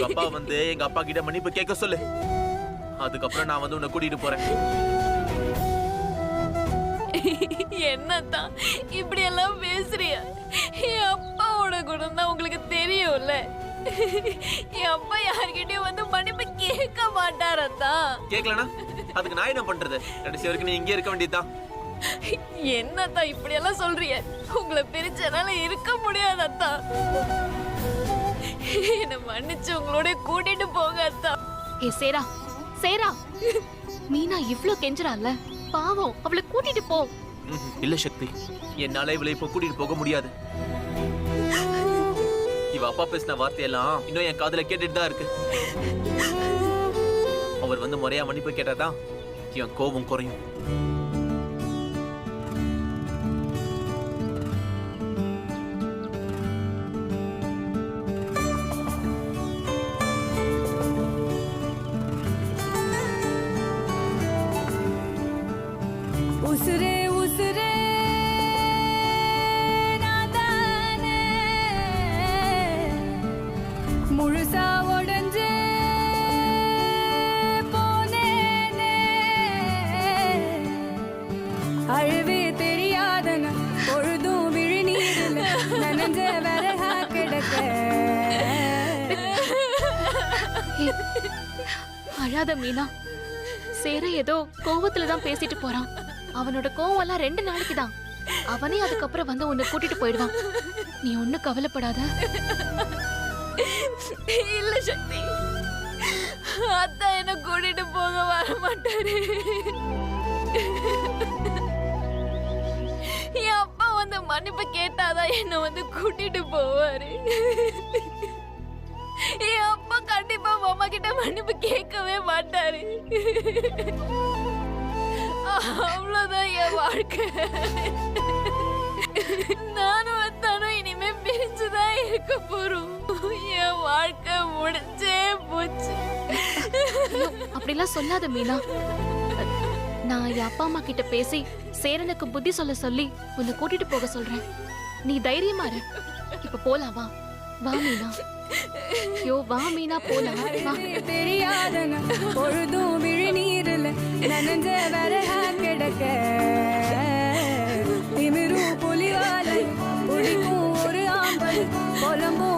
உங்க அப்பா வந்து எங்க அப்பா கிட்ட மன்னிப்பு கேட்க சொல்லு. அதுக்கப்புறம் நான் வந்து உன்னை கூட்டிட்டு போறேன். என்னத்தான் இப்படி எல்லாம் பேசுறிய? என் அப்பாவோட குணம் தான் உங்களுக்கு தெரியும்ல. என் அப்பா யார்கிட்டயும் வந்து மன்னிப்பு கேட்க மாட்டாரத்தா. கேட்கலனா அதுக்கு நான் என்ன பண்றது? கடைசி வரைக்கும் நீ இங்கே இருக்க வேண்டியதுதான். என்னத்தா இப்படி எல்லாம் சொல்றிய? உங்களை பிரிச்சனால இருக்க முடியாதத்தா. என்ன மன்னிச்சு உங்களோட கூட்டிட்டு போங்க அத்தா. ஏ சேரா, சேரா, மீனா இவ்ளோ கெஞ்சறால, பாவம், அவளை கூட்டிட்டு போ. இல்ல சக்தி, என்னால இவளை இப்ப கூட்டிட்டு போக முடியாது. இவ அப்பா பேசின வார்த்தையெல்லாம் இன்னும் என் காதுல கேட்டுட்டு தான் இருக்கு. அவர் வந்து முறையா மன்னிப்பு கேட்டாதான் என் கோபம் குறையும். உசுரே உசுரே நாதானே முழுசா உடஞ்சே போனேனே அழுவே தெரியாதன பொழுதும் விழிநீரில் நனைஞ்ச வரஹா கிடக்க. அழாத மீனா, சேர ஏதோ கோவத்துல தான் பேசிட்டு போறான். அவனோட கோவம் எல்லாம் 2 நாளைக்கு தான். அவனே அதுக்கப்புறம் வந்து உன்னை கூட்டிட்டு போயிடுவான். நீ ஒண்ணும் கவலைப்படாத. இல்ல சக்தி, அத்தா என்ன கூட்டிட்டு போக வர மாட்டாரு. என் அப்பா வந்து மன்னிப்பு கேட்டாதான் என்ன வந்து கூட்டிட்டு போவாரு. என் அப்பா கண்டிப்பா மாமா கிட்ட மன்னிப்பு கேட்கவே மாட்டாரு. அவ்வளவுதான் என் வாழ்க்கை. நானும் அத்தானும் இனிமே பிரிஞ்சுதான் இருக்க போறோம். என் வாழ்க்கை முடிஞ்சே போச்சு. அப்படிலாம் சொல்லாத மீனா. நான் என் அப்பா அம்மா கிட்ட பேசி சேரனுக்கு புத்தி சொல்ல சொல்லி உன்னை கூட்டிட்டு போக சொல்றேன். நீ தைரியமா இரு. இப்ப போலாம், வா வா மீனா. யோ வா மீனா, போலாம் வா. தெரியாதன பொழுதும் விழிநீரில் நனைஞ்ச வரஹா கிடக்க. திமிரும் புலிவாலை பிடிக்கும் ஒரு ஆம்பல் புலம்போ